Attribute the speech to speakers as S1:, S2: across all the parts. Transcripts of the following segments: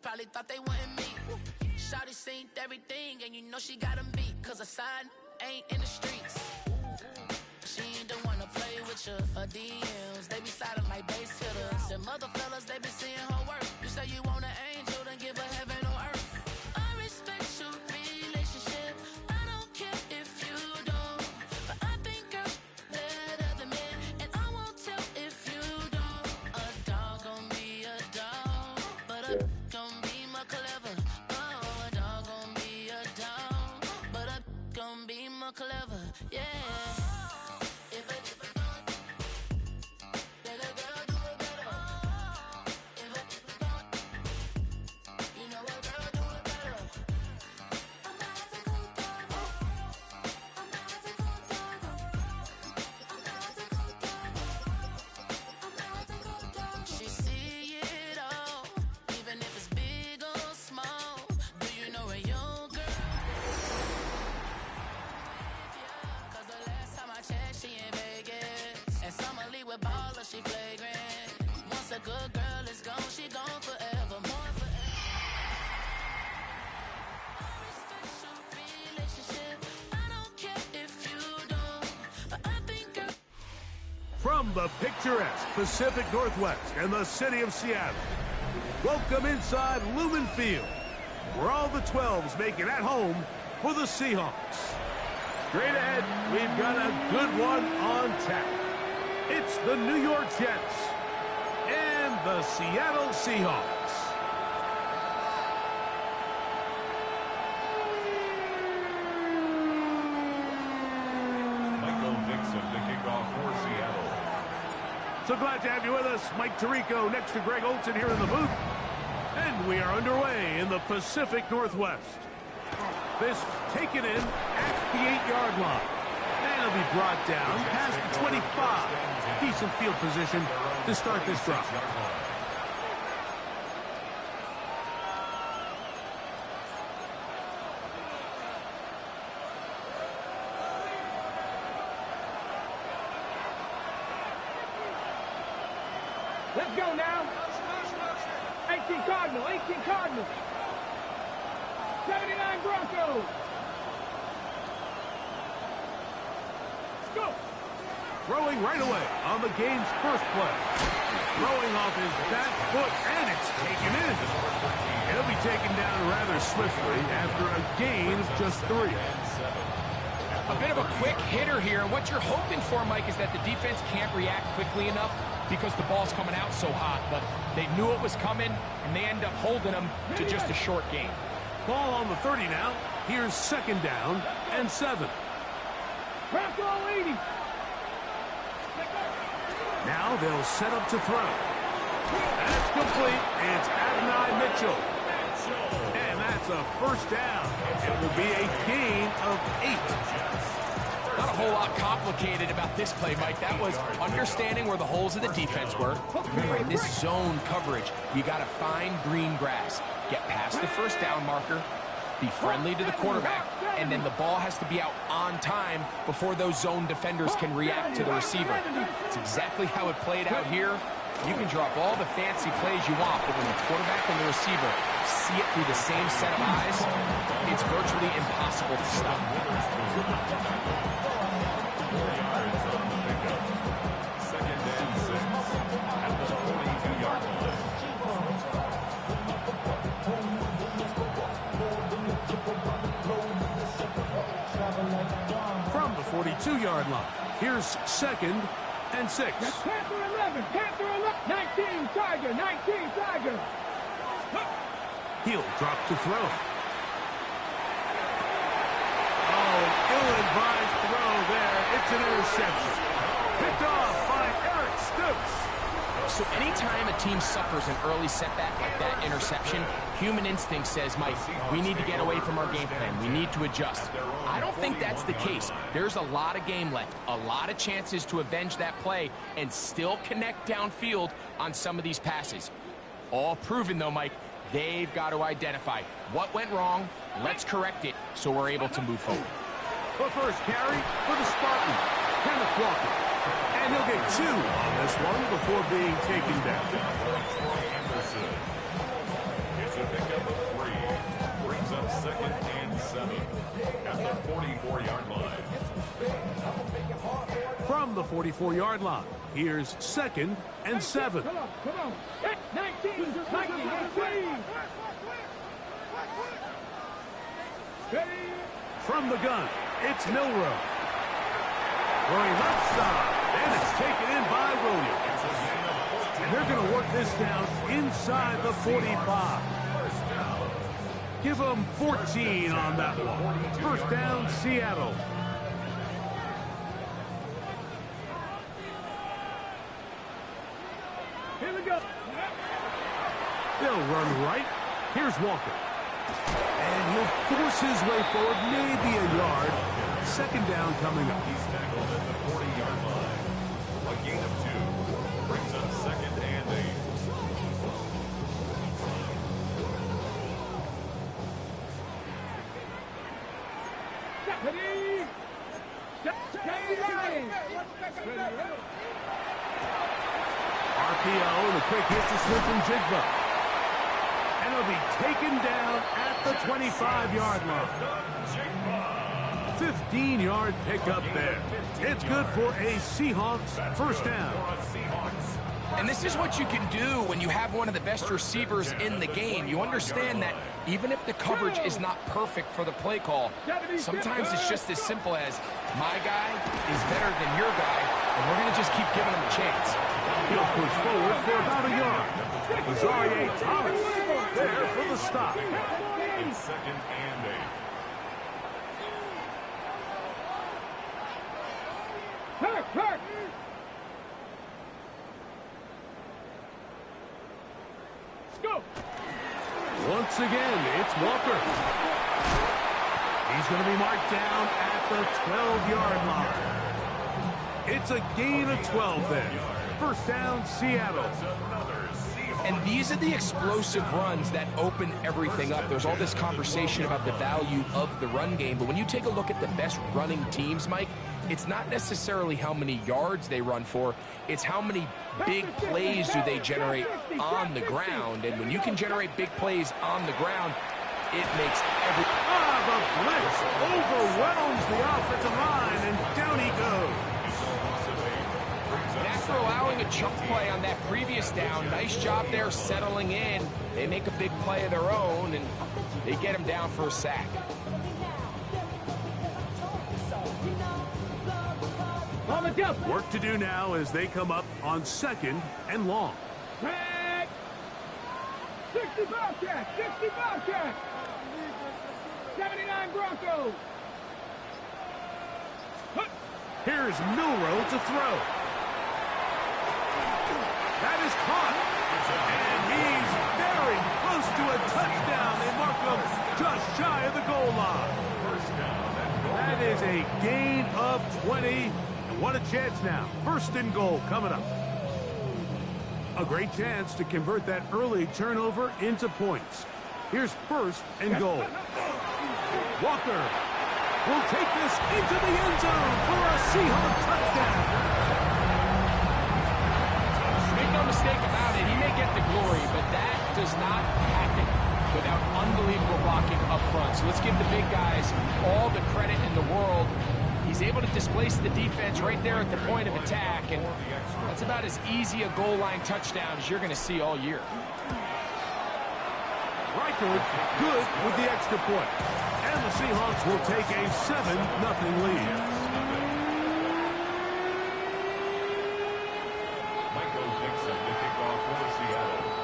S1: probably thought they wouldn't meet. Shawty seen everything, and you know she got 'em beat. Cause a side ain't in the streets. She ain't the one to play with you. Her DMs, they be sliding like base hitters. And mother fellas, they be seeing her work. You say you want an angel, then give her heaven on earth. I respect your relationship. I don't care if you don't. But I think I'm better than men. And I won't tell if you don't. A dog gon' be a dog. But a gon' be more clever. Oh, a dog gon' be a dog. But a gon' be more clever. Yeah. She flagrant. Once a good girl is gone, she gone forever. More forever. I respect your relationship. I don't care if you don't. But I think
S2: from the picturesque Pacific Northwest and the city of Seattle, welcome inside Lumen Field, where all the 12s make it at home for the Seahawks. Straight ahead, we've got a good one on tap. It's the New York Jets and the Seattle Seahawks.
S3: Michael Dixon to kick off for Seattle.
S2: So glad to have you with us. Mike Tirico next to Greg Olson here in the booth. And we are underway in the Pacific Northwest. This taken in at the 8-yard line. And it'll be brought down past the 25. Decent field position to start this drive.
S4: Let's go now. 18 Cardinal, 18 Cardinal. 79 Broncos. Go.
S2: Throwing right away on the game's first play. Throwing off his back foot, and it's taken in. He'll be taken down rather swiftly after a gain of just 3.
S5: A bit of a quick hitter here. What you're hoping for, Mike, is that the defense can't react quickly enough because the ball's coming out so hot. But they knew it was coming, and they end up holding them to just a short gain.
S2: Ball on the 30 now. Here's 2nd down and 7.
S4: Bronco 80.
S2: Now they'll set up to throw. That's complete. It's Adonai Mitchell. And that's a 1st down. It will be a gain of 8.
S5: Not a whole lot complicated about this play, Mike. That was understanding where the holes of the defense were. Remember, in this zone coverage, you got to find green grass. Get past the 1st down marker. Be friendly to the quarterback, and then the ball has to be out on time before those zone defenders can react to the receiver. It's exactly how it played out here. You can drop all the fancy plays you want, but when the quarterback and the receiver see it through the same set of eyes, it's virtually impossible to stop.
S2: From the 42-yard line, here's 2nd and 6.
S4: Panther 11, Panther 11, 19 Tiger, 19 Tiger.
S2: He'll drop to throw. Oh, ill-advised throw there. It's an interception. Picked off by Eric Stokes.
S5: So anytime a team suffers an early setback like that interception, human instinct says, Mike, we need to get away from our game plan. We need to adjust. I don't think that's the case. There's a lot of game left, a lot of chances to avenge that play and still connect downfield on some of these passes. All proven, though, Mike, they've got to identify what went wrong, let's correct it so we're able to move forward.
S2: The first carry for the Spartans, Kenneth Walker. And he'll get 2 on this one before being taken down. the 44-yard line. Here's 2nd and 7.
S4: Come on. 19, 19.
S2: From the gun, it's Milrow. Throwing left side, and it's taken in by Williams. And they're going to work this down inside the 45. Give them 14 on that one. First down, Seattle.
S4: Here we go.
S2: They'll run right. Here's Walker. And he'll force his way forward, maybe a yard. 2nd down coming up.
S3: He's tackled at the 40-yard line. A gain of 2 brings up 2nd and 8.
S2: RPO and a quick hit to Smith and Jigba. And it'll be taken down at the 25-yard line. 15-yard pickup there. It's good for a Seahawks first down.
S5: And this is what you can do when you have one of the best receivers in the game. You understand that even if the coverage is not perfect for the play call, sometimes it's just as simple as my guy is better than your guy, and we're going to just keep giving him a chance.
S2: He'll push forward for about a yard. Azarie Thomas there for the stop.
S3: It's 2nd and 8.
S4: Hurt! Go!
S2: Once again, it's Walker. He's going to be marked down at the 12-yard line. It's a gain of 12 there. First down, Seattle.
S5: And these are the explosive runs that open everything up. There's all this conversation about the value of the run game, but when you take a look at the best running teams, Mike, it's not necessarily how many yards they run for, it's how many big plays do they generate on the ground. And when you can generate big plays on the ground, it makes every...
S2: The blitz overwhelms the offensive line, and down he goes.
S5: And after allowing a chunk play on that previous down, nice job there settling in. They make a big play of their own, and they get him down for a sack.
S2: Work to do now as they come up on 2nd and long.
S4: 60 Bobcats! 60 Bobcats! 79 Broncos!
S2: Here's Milrow to throw. That is caught. And he's very close to a touchdown. They mark him just shy of the goal line. That is a gain of 20. And what a chance now. 1st and goal coming up. A great chance to convert that early turnover into points. Here's 1st and goal. Walker will take this into the end zone for a Seahawks touchdown.
S5: Make no mistake about it, he may get the glory, but that does not happen without unbelievable blocking up front. So let's give the big guys all the credit in the world. He's able to displace the defense right there at the point of attack, and that's about as easy a goal line touchdown as you're going to see all year.
S2: Reichard good with the extra point. And the Seahawks will take a 7-0 lead.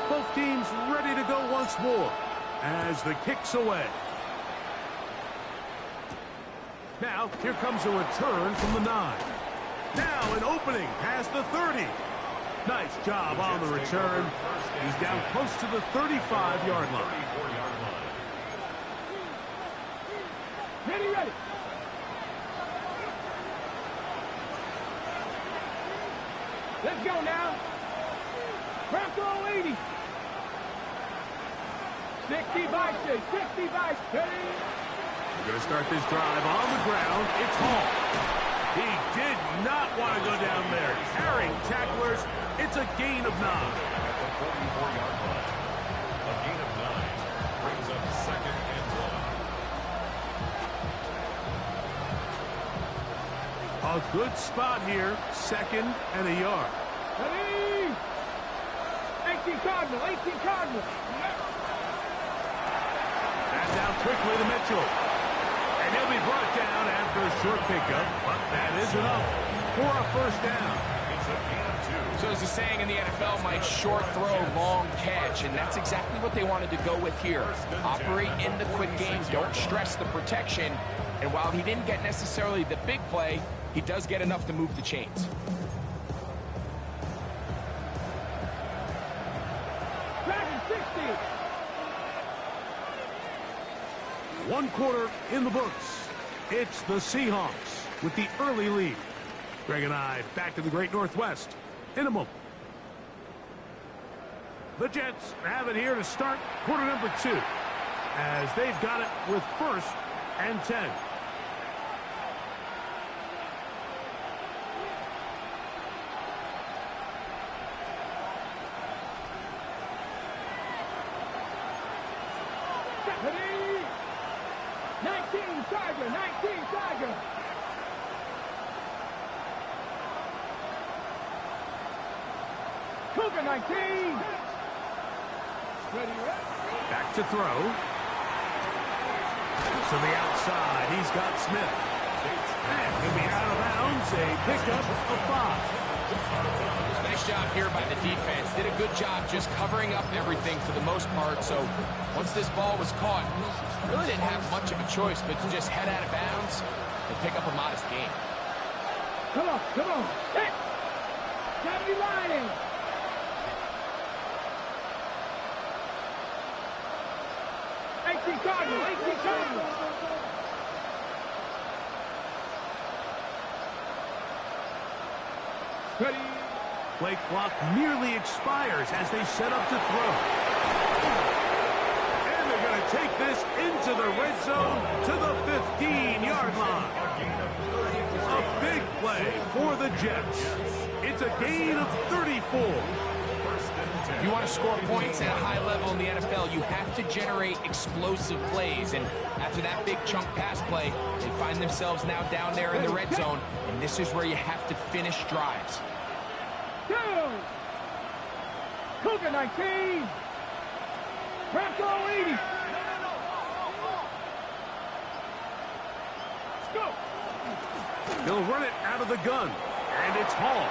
S2: Both teams ready to go once more as the kick's away. Now, here comes a return from the 9. Now an opening past the 30. Nice job on the return. He's down close to the 35-yard line.
S4: Ready. Let's go now. Bronco 80. 60 by 6. 60 by 6.
S2: We're going to start this drive on the ground. It's Hall. He did not want to go down there. Carrying tacklers. It's a gain of 9.
S3: At the 44-yard line. A gain of 9 brings up 2nd and 1.
S2: A A good spot here, 2nd and a yard.
S4: Ready? 18 Cardinal, 18 Cardinal.
S2: And down quickly to Mitchell. And he'll be brought down after a short pickup, but that is enough for a first down.
S3: It's a gain of 2.
S5: So as a saying in the NFL, Mike, short throw, long catch, and that's exactly what they wanted to go with here. Operate in the quick game, don't stress the protection, and while he didn't get necessarily the big play, he does get enough to move the chains.
S4: Dragon 60.
S2: 1 quarter in the books. It's the Seahawks with the early lead. Greg and I back to the Great Northwest in a moment. The Jets have it here to start quarter number 2 as they've got it with 1st and 10.
S4: Ready? 19 Tiger, 19 Tiger. Cougar 19. Ready,
S2: Back to throw. To the outside, he's got Smith. And he'll be out of bounds, a pickup of 5.
S5: Nice job here by the defense. Did a good job just covering up everything for the most part. So once this ball was caught, really didn't have much of a choice but to just head out of bounds and pick up a modest gain.
S4: Come on, come on. Hey! Gotta be lying. Cardinal, 18 Cardinal. Ready?
S2: Play clock nearly expires as they set up to throw. And they're going to take this into the red zone to the 15-yard line. A big play for the Jets. It's a gain of 34.
S5: If you want to score points at a high level in the NFL, you have to generate explosive plays. And after that big chunk pass play, they find themselves now down there in the red zone. And this is where you have to finish drives.
S4: Cougar 19. Bronco 80. Let's go.
S2: They'll run it out of the gun. And it's Hall.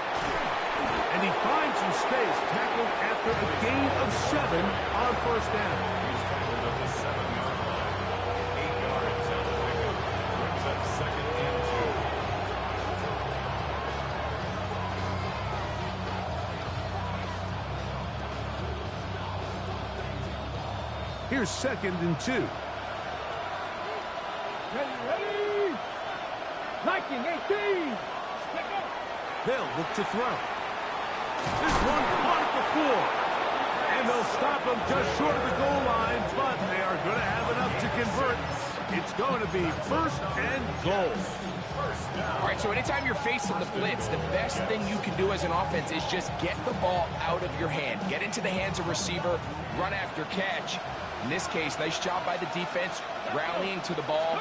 S2: And he finds some space, tackled after a gain of 7 on first down.
S3: He's tackled at the 7-yard line. 8 yards on the pickup. Brings up 2nd and 2.
S2: Here's 2nd and 2.
S4: Ready? 19-18.
S2: They'll look to throw. This one caught at the 4. And they'll stop him just short of the goal line, but they are going to have enough to convert. It's going to be 1st and goal.
S5: All right, so anytime you're facing the blitz, the best thing you can do as an offense is just get the ball out of your hand. Get into the hands of receiver, run after catch. In this case, nice job by the defense, rallying to the ball.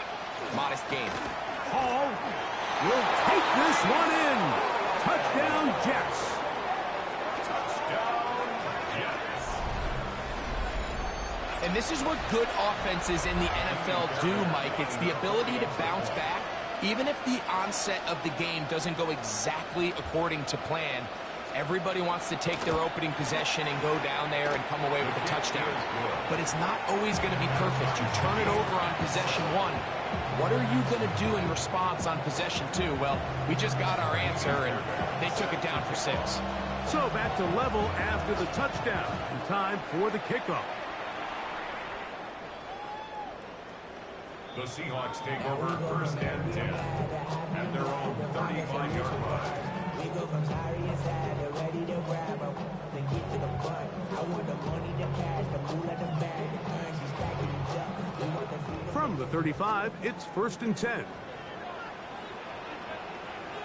S5: Modest gain.
S2: Hall will take this one in. Touchdown, Jets.
S5: And this is what good offenses in the NFL do, Mike. It's the ability to bounce back, even if the onset of the game doesn't go exactly according to plan. Everybody wants to take their opening possession and go down there and come away with a touchdown. But it's not always going to be perfect. You turn it over on possession 1. What are you going to do in response on possession 2? Well, we just got our answer, and they took it down for 6.
S2: So back to level after the touchdown. And time for the kickoff.
S3: The Seahawks take over 1st and 10 at their own 35-yard line.
S6: We go from sorry inside, they're ready to grab up, then get to the front. I want the money, the cash, the pool at the bag, the currency stacking each up. We want the freedom.
S2: From the 35, it's 1st and 10.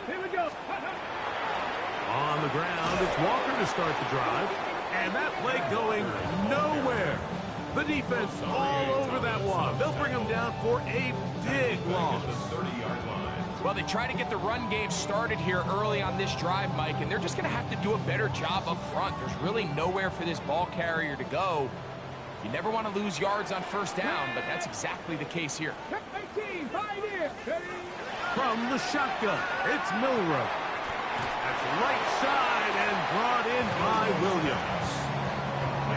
S4: Here we go.
S2: On the ground, it's Walker to start the drive. And that play going nowhere. The defense all over that one. They'll bring them down for a big loss.
S3: The 30-yard line.
S5: Well, they try to get the run game started here early on this drive, Mike, and they're just going to have to do a better job up front. There's really nowhere for this ball carrier to go. You never want to lose yards on first down, but that's exactly the case here.
S4: 18, pioneer.
S2: From the shotgun, it's Milrow. That's right side and brought in by Williams.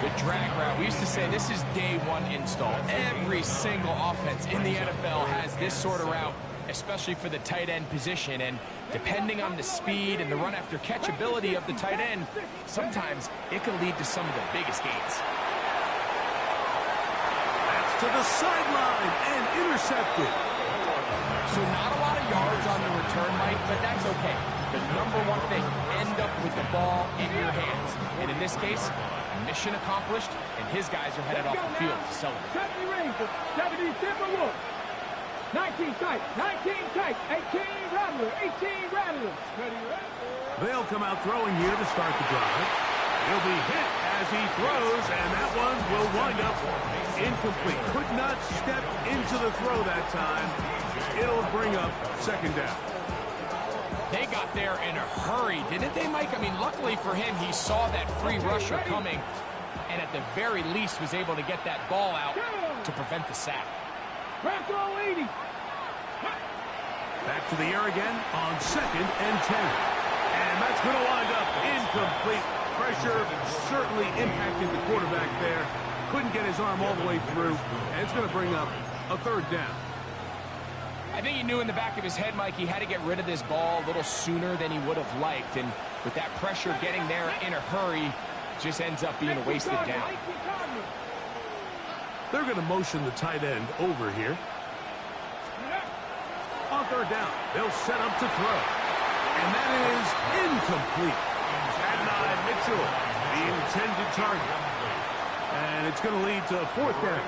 S5: Good drag route. We used to say this is day one install. Every single offense in the NFL has this sort of route, especially for the tight end position. And depending on the speed and the run after catch ability of the tight end, sometimes it can lead to some of the biggest gains.
S2: That's to the sideline and intercepted.
S5: So not a lot of yards on the return, Mike, but that's okay. The number one thing, end up with the ball in your hands. And in this case, mission accomplished, and his guys are headed off the field to celebrate.
S4: 70 Rangers, 70 Timberwolves. 19 tight, 19 tight, 18 Rattler, 18 Rattler.
S2: They'll come out throwing here to start the drive. He'll be hit as he throws, and that one will wind up incomplete. Could not step into the throw that time. It'll bring up second down.
S5: They got there in a hurry, didn't they, Mike? I mean, luckily for him, he saw that free rusher coming, and at the very least was able to get that ball out to prevent the sack.
S4: Back 80.
S2: Back to the air again on 2nd and 10. And that's going to wind up incomplete. Pressure certainly impacted the quarterback there. Couldn't get his arm all the way through, and it's going to bring up a third down.
S5: I think he knew in the back of his head, Mike, he had to get rid of this ball a little sooner than he would have liked. And with that pressure getting there in a hurry, just ends up being a wasted down.
S2: They're going to motion the tight end over here. On third down, they'll set up to throw. And that is incomplete. Adonai Mitchell, the intended target. And it's going to lead to a fourth down.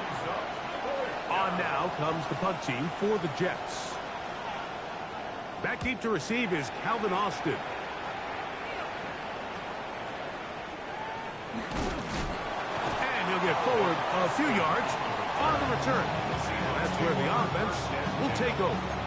S2: On now comes the punt team for the Jets. Back deep to receive is Calvin Austin. And he'll get forward a few yards on the return. That's where the offense will take over.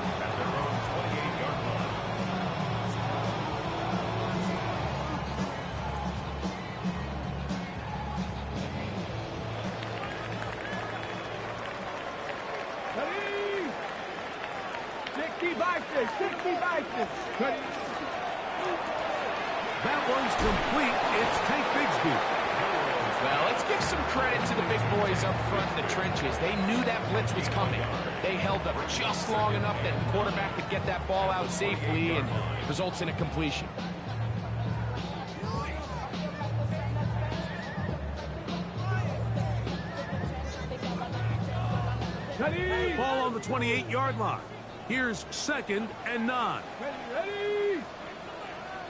S2: That one's complete. It's Tank Bigsby.
S5: Well, let's give some credit to the big boys up front in the trenches. They knew that blitz was coming. They held up just long enough that the quarterback could get that ball out safely and results in a completion.
S2: Ball on the 28-yard line. Here's 2nd and 9.
S4: Ready?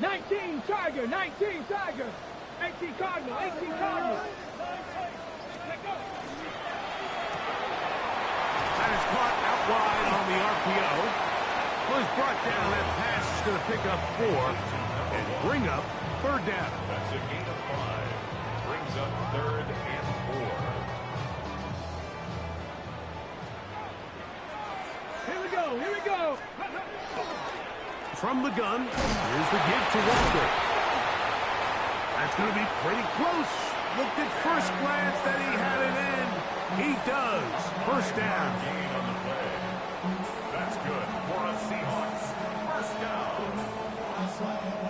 S4: 19 Tiger, 19 Tiger. 18 Cardinal, 18 Cardinal.
S2: That is caught out wide on the RPO. Was brought down. That pass is going to pick up 4 and bring up third down.
S3: That's a gain of 5. Brings up 3rd and 4.
S4: Here we go, here we go.
S2: From the gun, here's the give to Walker. That's going to be pretty close. Looked at first glance that he had it in. He does. First down.
S3: Gain on the play. That's good for a Seahawks. First down.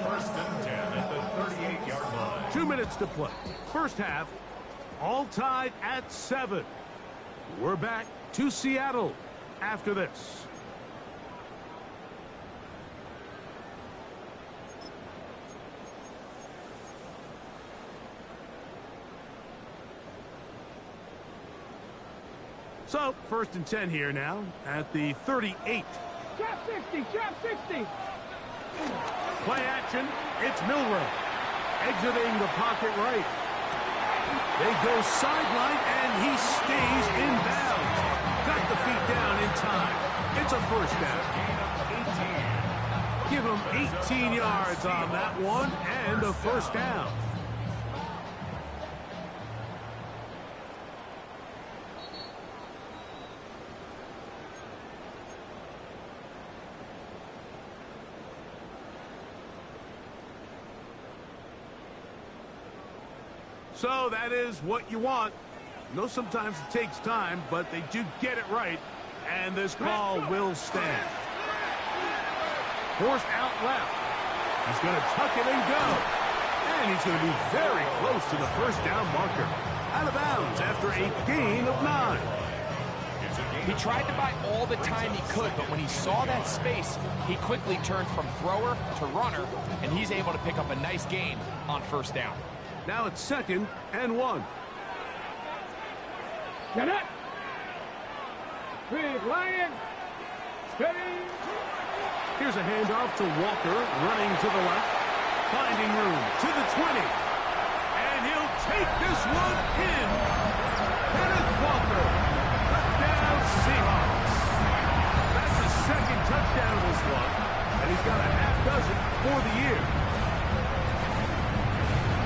S3: 1st and 10 at the 38-yard line.
S2: 2 minutes to play. First half, all tied at 7. We're back to Seattle after this. So, 1st and 10 here now at the 38.
S4: Trap 60, trap 60.
S2: Play action, it's Milrow. Exiting the pocket right. They go sideline, and he stays in bounds. Got the feet down in time. It's a first down. Give him 18 yards on that one, and a first down. So that is what you want. I know sometimes it takes time, but they do get it right. And this call will stand. Forced out left. He's going to tuck it and go. And he's going to be very close to the first down marker. Out of bounds after a gain of 9.
S5: He tried to buy all the time he could, but when he saw that space, he quickly turned from thrower to runner, and he's able to pick up a nice gain on first down.
S2: Now it's 2nd and 1.
S4: Get up. Big Lion. Steady.
S2: Here's a handoff to Walker, running to the left. Finding room to the 20. And he'll take this one in. Kenneth Walker. Touchdown, Seahawks. That's the 2nd touchdown of this one. And he's got a half dozen for the year.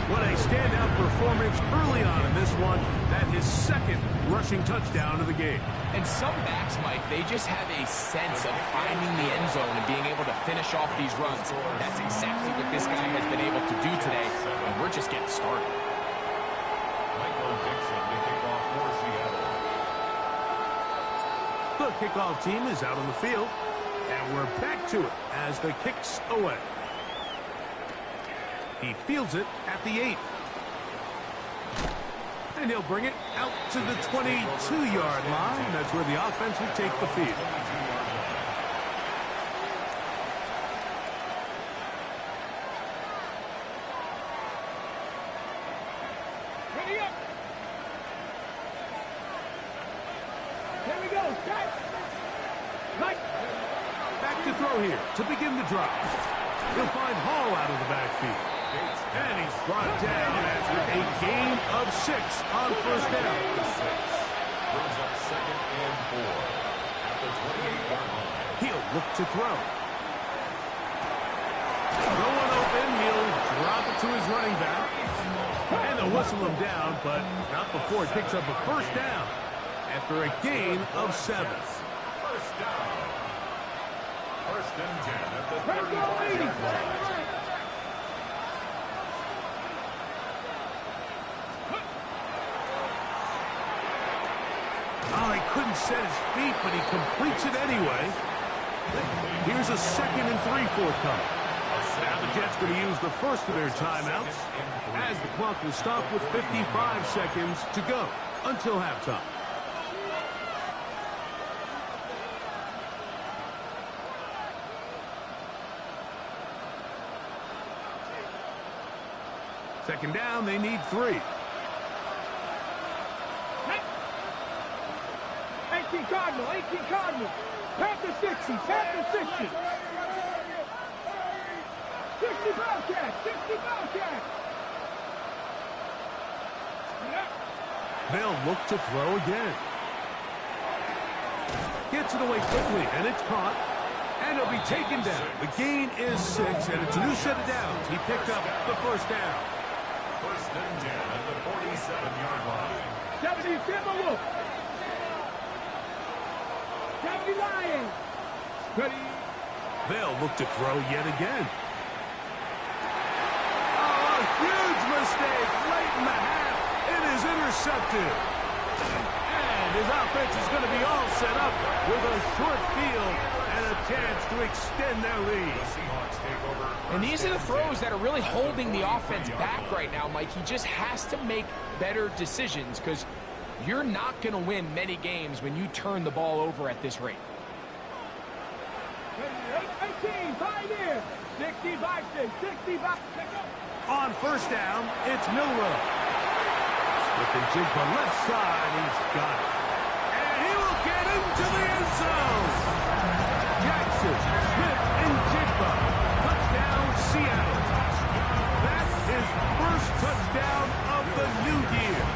S2: What a standout performance early on in this one. That his 2nd rushing touchdown of the game.
S5: And some backs, Mike, they just have a sense of finding the end zone and being able to finish off these runs. That's exactly what this guy has been able to do today, and we're just getting started.
S2: The kickoff team is out on the field, and we're back to it as the kick's away. He fields it at the 8. And he'll bring it out to the 22-yard line. That's where the offense will take the field.
S4: Ready up. Here we go. Set. Right.
S2: Back to throw here to begin the drive. He'll find Hall out of the backfield. And he's brought down after a gain of 6 on first down.
S3: Brings up 2nd and 4 at the 28-yard line.
S2: He'll look to throw. No one open. He'll drop it to his running back. And they'll whistle him down, but not before he picks up a first down after a gain of 7.
S3: First down. 1st and 10 at the 35-yard line.
S2: Oh, he couldn't set his feet, but he completes it anyway. Here's a 2nd and 3 forthcoming. Now the Jets going to use the first of their timeouts as the clock will stop with 55 seconds to go until halftime. Second down, they need 3.
S4: 18 Cardinal. 18 Cardinal. Panther 60. Panther 60. 60 Bobcat. 60 Bobcat.
S2: They'll look to throw again. Gets it away quickly, and it's caught. And it'll be taken down. The gain is 6, and it's a new set of downs. He picked up the first down.
S3: 1st and 10 at the 47-yard line.
S4: 70 Timberwolf. 70 Lions. Ready.
S2: They'll look to throw yet again. Oh, a huge mistake late in the half. It is intercepted. And his offense is going to be all set up with a short field and a chance to extend their lead.
S3: Seahawks take over.
S5: And these are the throws that are really holding the offense back right now, Mike. He just has to make better decisions because you're not going to win many games when you turn the ball over at this rate.
S4: 18, 5 in. 65, 65.
S2: On first down, it's Milrow. Smith and Jigba left side. He's got it. And he will get into the end zone. Jackson, Smith, and Jigba. Touchdown, Seattle. That's his first touchdown of the new year.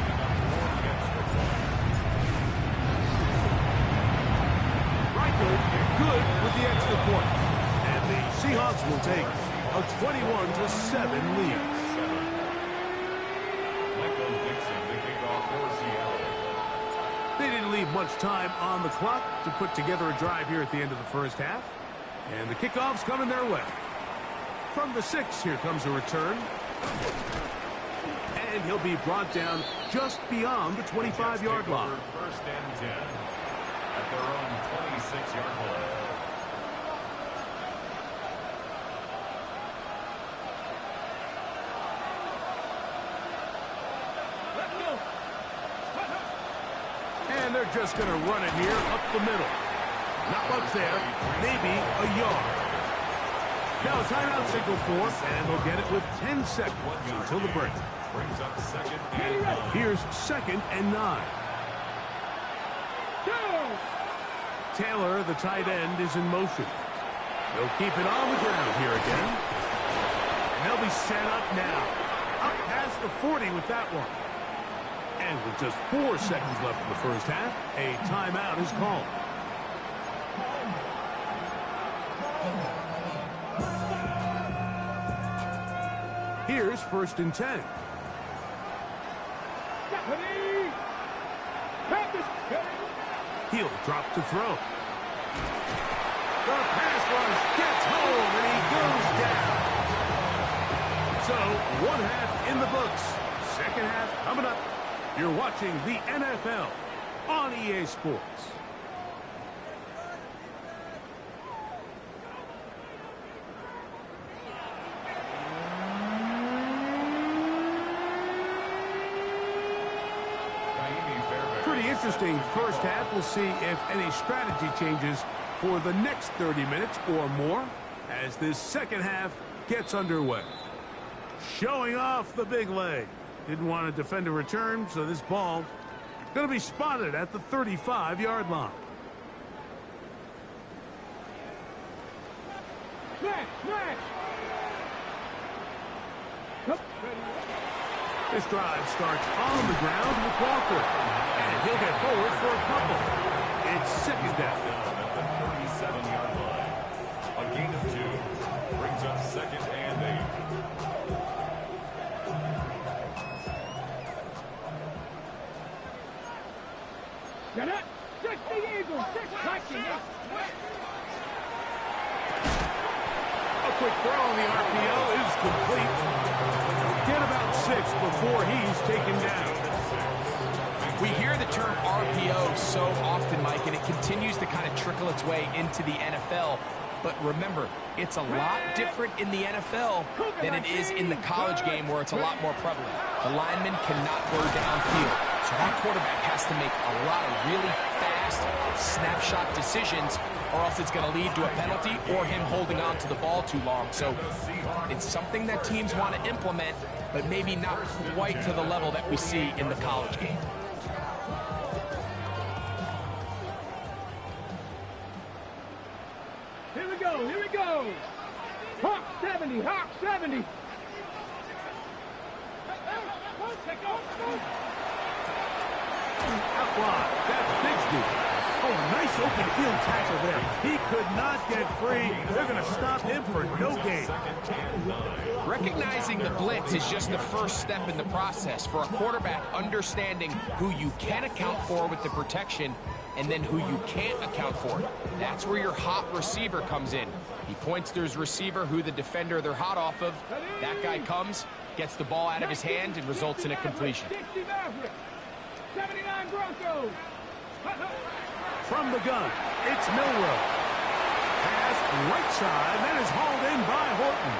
S2: Reichel good with the extra point. And the Seahawks will take a 21-7 lead. They didn't leave much time on the clock to put together a drive here at the end of the first half. And the kickoff's coming their way. From the 6, here comes a return. And he'll be brought down just beyond the 25-yard line.
S3: First and 10 at their own 26-yard line.
S2: And they're just going to run it here up the middle. Not much there, maybe a yard. Now a timeout signal for, and they'll get it with 10 seconds until the break.
S3: Brings up second and 9.
S2: Here's 2nd and 9. Taylor, the tight end, is in motion. They'll keep it on the ground here again. And they'll be set up now. Up past the 40 with that one. And with just 4 seconds left in the first half, a timeout is called. Here's 1st and 10. He'll drop to throw. The pass rush gets home, and he goes down. So, 1 half in the books. 2nd half coming up. You're watching the NFL on EA Sports. Pretty interesting first half. We'll see if any strategy changes for the next 30 minutes or more as this 2nd half gets underway. Showing off the big leg. Didn't want to defend a return, so this ball going to be spotted at the 35-yard line. This drive starts on the ground with Walker, and he'll get forward for a couple. It's 2nd down.
S3: At the 37-yard line. A gain of 2 brings up 2nd and 8.
S4: Get it! 60 Eagles! 6 touching!
S2: A quick throw on the RPO is complete. Get about 6 before he's taken down.
S5: We hear the term RPO so often, Mike, and it continues to kind of trickle its way into the NFL. But remember, it's a lot different in the NFL than it is in the college game where it's a lot more prevalent. The lineman cannot go downfield. So that quarterback has to make a lot of really fast snapshot decisions, or else it's going to lead to a penalty or him holding on to the ball too long. So it's something that teams want to implement, but maybe not quite to the level that we see in the college game.
S4: Here we go, here we go. Hawk 70, Hawk 70.
S2: Out wide, that's Bigsby. Oh, nice open field tackle there. He could not get free. They're going to stop him for no gain.
S5: Recognizing the blitz is just the first step in the process for a quarterback understanding who you can account for with the protection and then who you can't account for. That's where your hot receiver comes in. He points to his receiver who the defender they're hot off of. That guy comes, gets the ball out of his hand, and results in a completion.
S4: 79 Broncos.
S2: From the gun, it's Milrow. Pass right side, that is hauled in by Horton.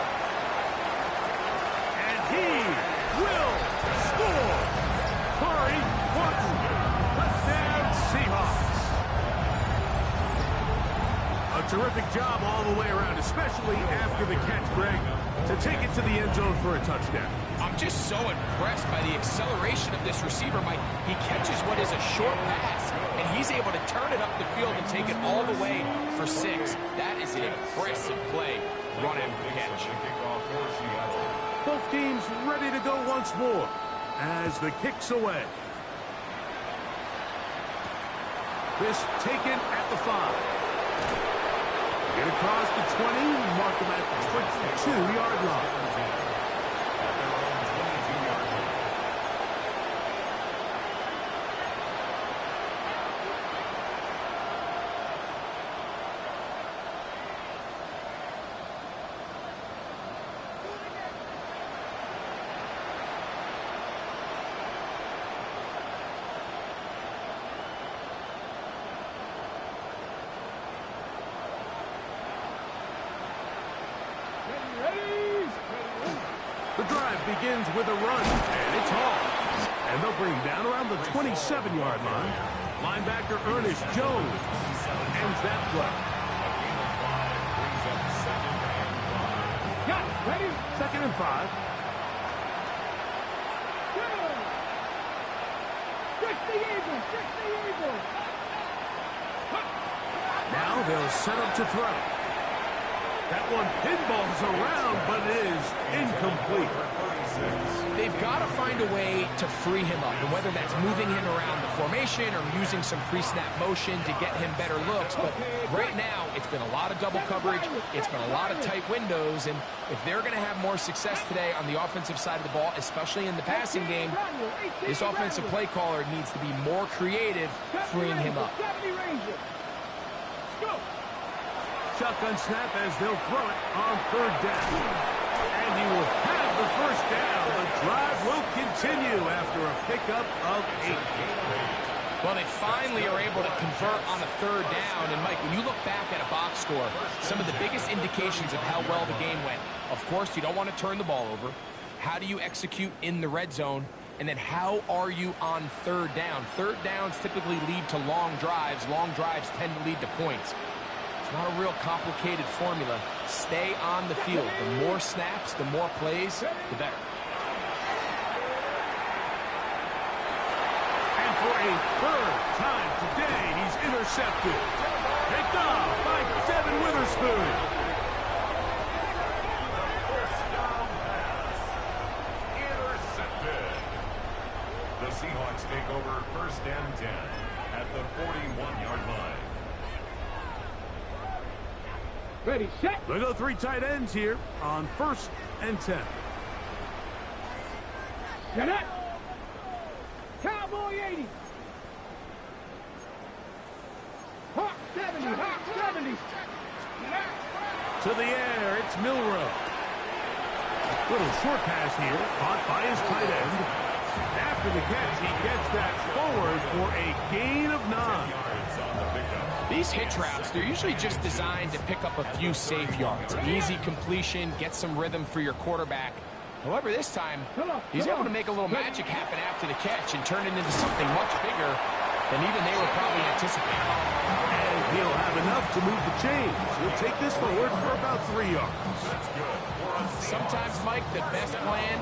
S2: And he will score. Corey Horton. Touchdown Seahawks. A terrific job all the way around, especially after the catch, Greg, to take it to the end zone for a touchdown.
S5: I'm just so impressed by the acceleration of this receiver, Mike. He catches what is a short pass, and he's able to turn it up the field and take it all the way for 6. That is an impressive play, run after catch.
S2: Both teams ready to go once more as the kick's away. This taken at the 5. Get across the 20, mark him at the 22-yard line. The drive begins with a run, and it's hauled. And they'll bring down around the 27-yard line. Linebacker Ernest Jones ends that play.
S4: Got it. Ready?
S2: 2nd and 5.
S4: Good. Fix the Eagles. Fix the Eagles.
S2: Now they'll set up to throw. That one pinballs around, but it is incomplete.
S5: They've got to find a way to free him up, and whether that's moving him around the formation or using some pre-snap motion to get him better looks. But right now, it's been a lot of double coverage. It's been a lot of tight windows, and if they're going to have more success today on the offensive side of the ball, especially in the passing game, this offensive play caller needs to be more creative freeing him up.
S2: Shotgun snap as they'll throw it on 3rd down. And he will have the 1st down. The drive will continue after a pickup of 8.
S5: Well, they finally are able to convert on a 3rd down. And, Mike, when you look back at a box score, some of the biggest indications of how well the game went, of course, you don't want to turn the ball over. How do you execute in the red zone? And then how are you on 3rd down? 3rd downs typically lead to long drives. Long drives tend to lead to points. Not a real complicated formula. Stay on the field. The more snaps, the more plays, the better.
S2: And for a 3rd time today, he's intercepted. Picked off by Devin Witherspoon.
S3: Intercepted. The Seahawks take over 1st and 10 at the 41-yard line.
S4: Ready, set.
S2: They'll go 3 tight ends here on 1st and 10.
S4: Get it. Cowboy 80. Hawk 70. Hawk 70.
S2: To the air, it's Milrow. Little short pass here, caught by his tight end. After the catch, he gets that forward for a gain of 9.
S5: These hitch routes, they're usually just designed to pick up a few safe yards. Easy completion, get some rhythm for your quarterback. However, this time, he's able to make a little magic happen after the catch and turn it into something much bigger than even they were probably anticipating.
S2: And he'll have enough to move the chains. He'll take this forward for about 3 yards.
S5: Sometimes, Mike, the best plan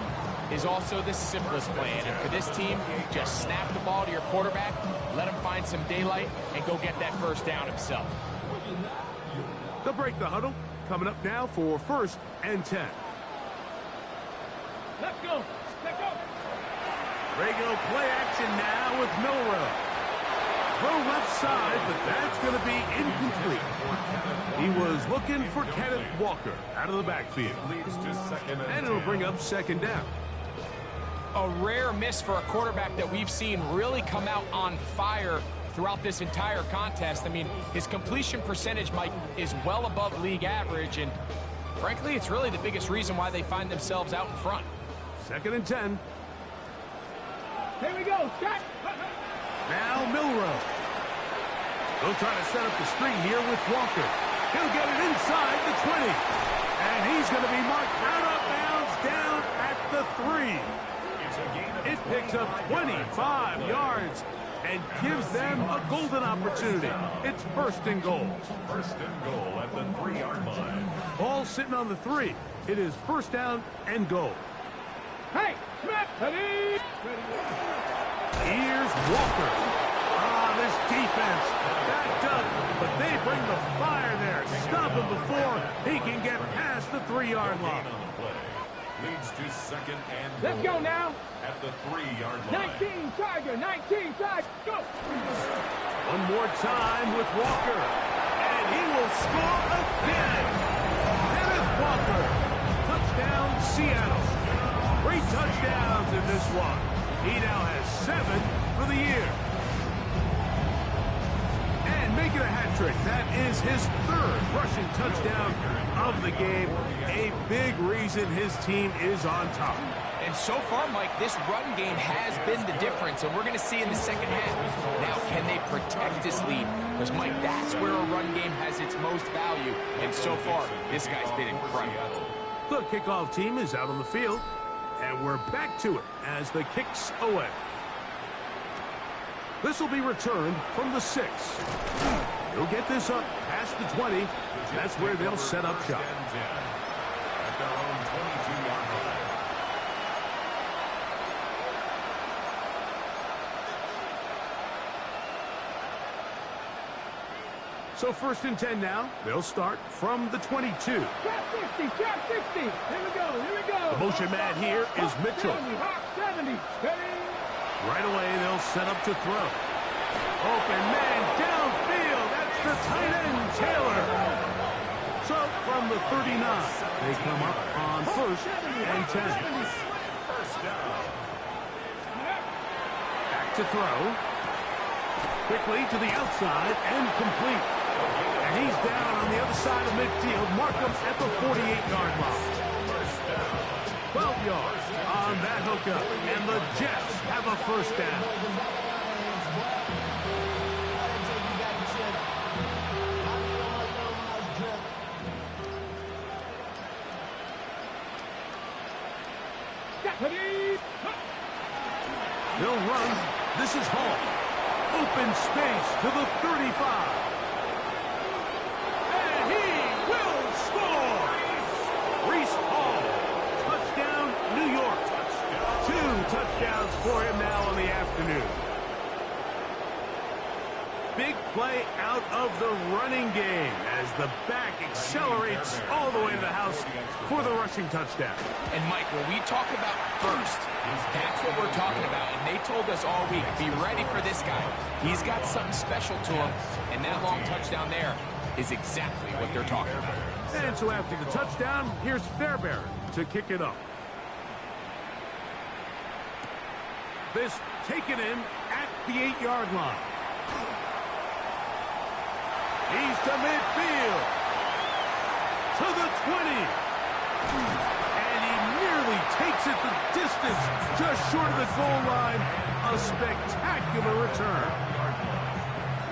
S5: is also the simplest plan. And for this team, just snap the ball to your quarterback, let him find some daylight, and go get that 1st down himself.
S2: They'll break the huddle. Coming up now for 1st and 10.
S4: Let's go. Let's go.
S2: Regular play action now with Milrow. Throw left side, but that's going to be incomplete. He was looking for Kenneth Walker out of the backfield. And it'll bring up 2nd down.
S5: A rare miss for a quarterback that we've seen really come out on fire throughout this entire contest. I mean, his completion percentage, Mike, is well above league average, and frankly, it's really the biggest reason why they find themselves out in front.
S2: 2nd and 10.
S4: Here we go. Set.
S2: Now Milrow. They'll try to set up the screen here with Walker. He'll get it inside the 20. And he's going to be marked out of bounds down at the 3. It picks up 25 yards and gives them a golden opportunity. It's 1st and goal.
S3: 1st and goal at the 3-yard line.
S2: Ball sitting on the 3. It is 1st down and goal.
S4: Hey, Smith. Ready.
S2: Here's Walker. This defense backed up, but they bring the fire there. Stop him before he can get past the 3-yard line.
S3: Leads to 2nd and goal.
S4: Let's go now.
S3: At the 3-yard line.
S4: 19 Tiger. 19 Tiger. Go.
S2: One more time with Walker. And he will score again. Kenneth Walker. Touchdown, Seattle. 3 touchdowns in this one. He now has 7 for the year. And making a hat trick. That is his 3rd rushing touchdown of the game. A big reason his team is on top.
S5: And so far, Mike, this run game has been the difference, and we're going to see in the 2nd half. Now, can they protect this lead? Because, Mike, that's where a run game has its most value. And so far, this guy's been incredible.
S2: The kickoff team is out on the field, and we're back to it as the kick's away. This will be returned from the 6. He'll get this up past the 20. That's where they'll set up shop.
S3: At their own 22-yard line.
S2: So 1st and 10 now. They'll start from the 22.
S4: Trap 60, trap 60. Here we go, here we go.
S2: The motion man here is Mitchell.
S4: 70, steady.
S2: Right away, they'll set up to throw. Open man downfield. That's the tight end, Taylor. So from the 39, they come up on 1st and 10.
S3: First down.
S2: Back to throw. Quickly to the outside and complete. And he's down on the other side of midfield. Markham at the 48-yard line. 12 yards on that hookup. And the Jets have a first down. They'll run. This is Hall. Open space to the 35. And he will score! Reese Hall. Touchdown, New York. 2 touchdowns for him now in the afternoon. Big play out of the running game as the back accelerates all the way to the house for the rushing touchdown.
S5: And Mike, when we talk about burst, that's what we're talking about. And they told us all week, be ready for this guy. He's got something special to him, and that long touchdown there is exactly what they're talking about.
S2: And so after the touchdown, here's Fairbairn to kick it up. This taken in at the 8-yard line. He's to midfield. To the 20. And he nearly takes it the distance, just short of the goal line. A spectacular return.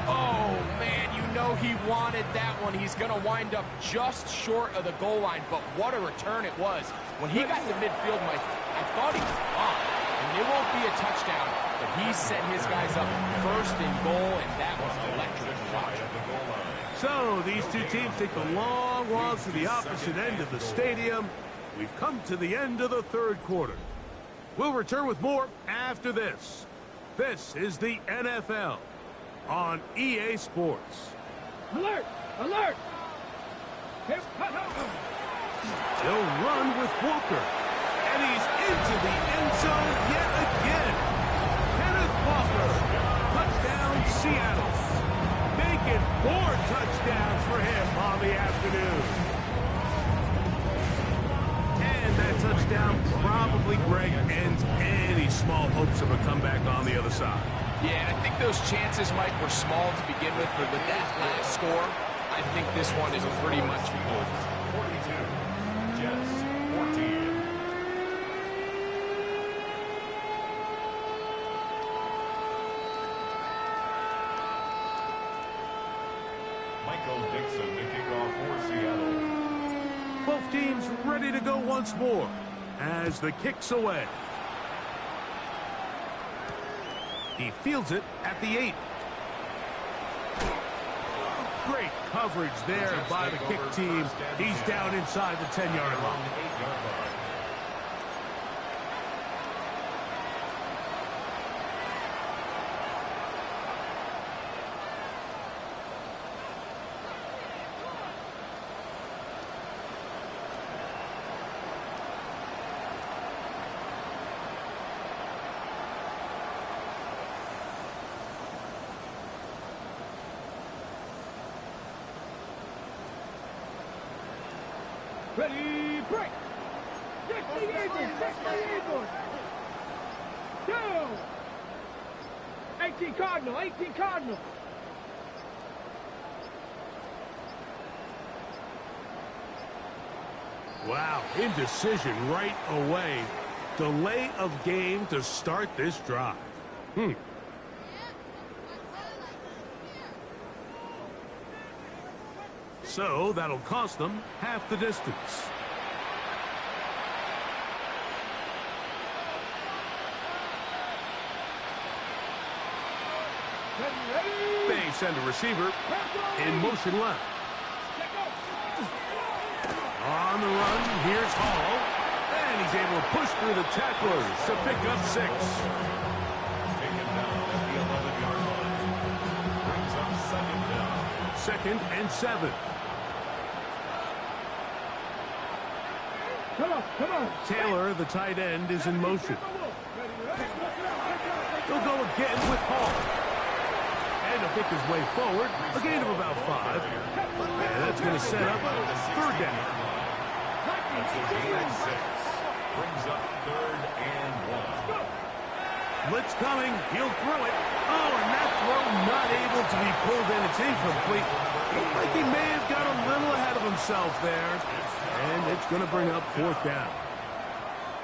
S5: Oh, man, you know he wanted that one. He's going to wind up just short of the goal line, but what a return it was. When he got to midfield, Mike, I thought he was off. And it won't be a touchdown, but he set his guys up first and goal, and that was electric to watch.
S2: So these two teams take the long walk to the opposite end of the stadium. We've come to the end of the 3rd quarter. We'll return with more after this. This is the NFL on EA Sports.
S4: Alert! Alert!
S2: He'll run with Walker. And he's into the end zone yet again. Kenneth Walker. Touchdown, Seattle. Making 4 touchdowns for him on the afternoon. And that touchdown probably, Greg, ends any small hopes of a comeback on the other side.
S5: Yeah, I think those chances, Mike, were small to begin with, but with that last score, I think this one is pretty much over.
S3: 42, Jets, 14. Michael Dixon to kick off for Seattle.
S2: Both teams ready to go once more as the kick's away. He fields it at the 8. Great coverage there by the kick team. He's down inside the 10-yard line.
S4: Ready, break! 60 Eagles, 60 Eagles! 2! 18 Cardinal, 18 Cardinal!
S2: Wow, indecision right away. Delay of game to start this drive. So that'll cost them half the distance. send a receiver in motion left. On the run, here's Hall. And he's able to push through the tacklers to pick up 6.
S3: Taken down at the 11-yard line. Brings up second down.
S2: 2nd and 7.
S4: Come on.
S2: Taylor, the tight end, is in motion. He'll go again with Hall. And he'll pick his way forward. A gain of about 5. And that's going to set up 3rd down.
S3: That's a gain of 6. Brings up 3rd and 1.
S2: Blitz coming. He'll throw it. Oh, and that throw not able to be pulled in. It's incomplete. Looked like he may have got a little ahead of himself there. And it's going to bring up 4th down.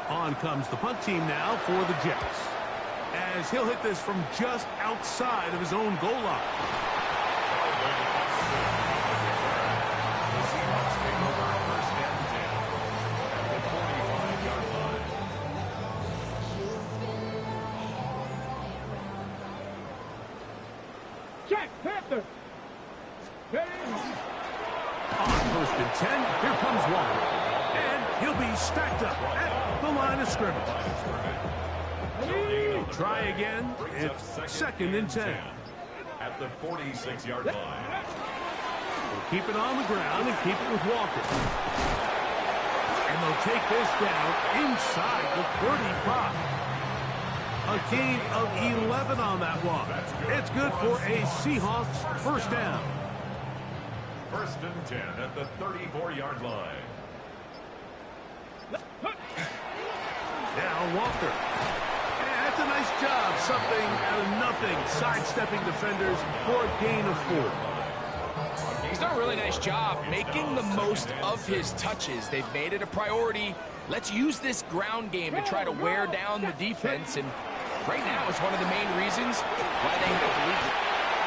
S2: On comes the punt team now for the Jets, as he'll hit this from just outside of his own goal line.
S3: The Seahawks take over first and 10 at the 45-yard line.
S4: Check, Panther.
S2: On 1st and 10, here comes Walker. And he'll be stacked up at the line of scrimmage. Try again. It's 2nd and 10.
S3: At the 46-yard line.
S2: We'll keep it on the ground and keep it with Walker. And they'll take this down inside the 35. A gain of 11 on that one. It's good for a Seahawks 1st down.
S3: 1st and 10 at the 34-yard line.
S2: Now Walker. Yeah, that's a nice job. Something out of nothing. Sidestepping defenders for a gain of 4.
S5: He's done a really nice job making the most of his touches. They've made it a priority. Let's use this ground game to try to wear down the defense. And right now it's one of the main reasons why they have the lead.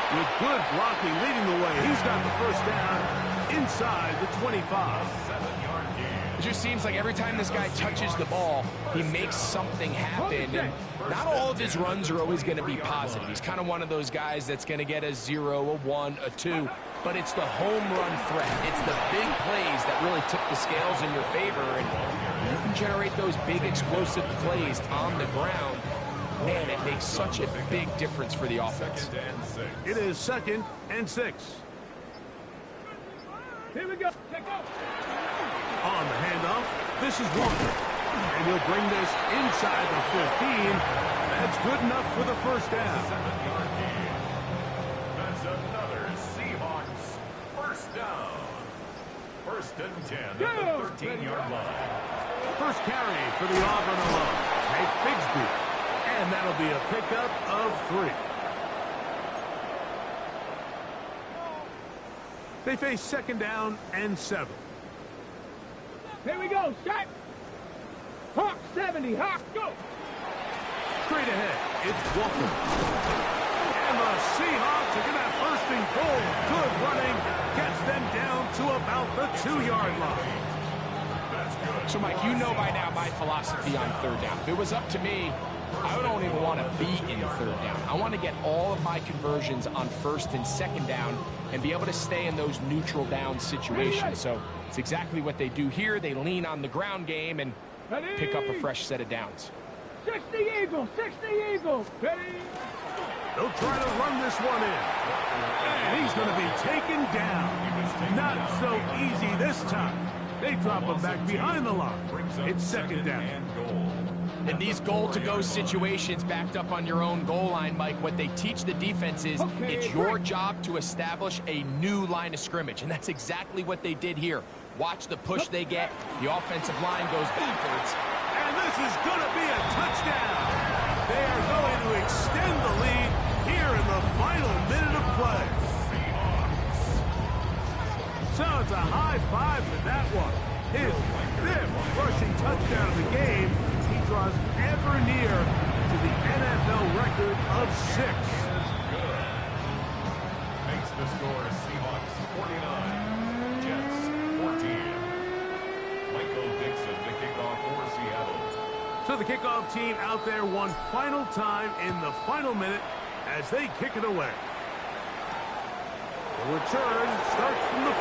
S2: With good blocking leading the way, he's got the 1st down inside the 25.
S3: 7-yard gain.
S5: It just seems like every time this guy touches the ball, he makes something happen. And not all of his runs are always going to be positive. He's kind of one of those guys that's going to get a 0, a 1, a 2. But it's the home run threat. It's the big plays that really tip the scales in your favor. And you can generate those big explosive plays on the ground. Man, it makes such a big difference for the offense.
S3: 2nd and 6.
S2: It is 2nd and 6.
S4: Here we go. Check out.
S2: On the handoff, this is Walker. And he'll bring this inside the 15. That's good enough for the 1st down.
S3: 7-yard gain. That's another Seahawks 1st down. 1st and 10 at the 13-yard line.
S2: First carry for the Auburn alum. Take Bigsby. And that'll be a pickup of 3. They face 2nd down and 7.
S4: Here we go. Shot. Hawk 70. Hawk, go.
S2: Straight ahead, it's Walker. And the Seahawks are going to have 1st and goal. Good running. Gets them down to about the 2-yard line.
S5: So, Mike, you know by now my philosophy on 3rd down. If it was up to me, I don't even want to be in 3rd down. I want to get all of my conversions on 1st and 2nd down and be able to stay in those neutral down situations. So it's exactly what they do here. They lean on the ground game and pick up a fresh set of downs.
S4: 60 Eagles. 60 Eagles. Ready?
S2: They'll try to run this one in. And he's going to be taken down. Not so easy this time. They drop him back behind the line. It's 2nd down.
S5: In these goal-to-go situations backed up on your own goal line, Mike, what they teach the defense is it's your job to establish a new line of scrimmage, and that's exactly what they did here. Watch the push they get. The offensive line goes backwards.
S2: And this is going to be a touchdown. They are going to extend the lead here in the final minute of play. So it's a high 5 for that one. His 5th rushing touchdown of the game. He draws ever near to the NFL record of 6.
S3: Makes the score Seahawks 49, Jets 14. Michael Dixon to kick off for Seattle.
S2: So the kickoff team out there one final time in the final minute as they kick it away. The return starts from the 5.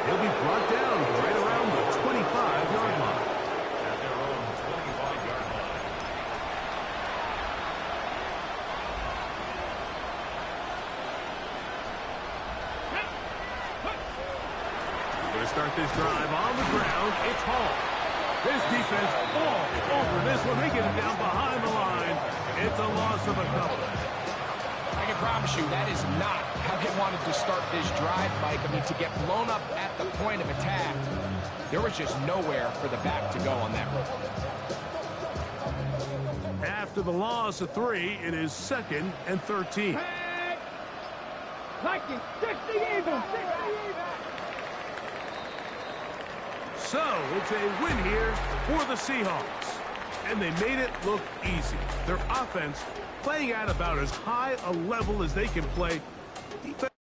S2: He'll be brought down right around the 25-yard line.
S3: At their own 25-yard line.
S2: Going to start this drive on the ground. It's Hall. This defense all over this one. They get it down behind the line. It's a loss of a couple.
S5: I can promise you that is not how they wanted to start this drive, Mike. I mean, to get blown up at the point of attack, there was just nowhere for the back to go on that run.
S2: After the loss of 3, it is 2nd and 13.
S4: Vikings, 60 even.
S2: So, it's a win here for the Seahawks. And they made it look easy. Their offense playing at about as high a level as they can play. Defense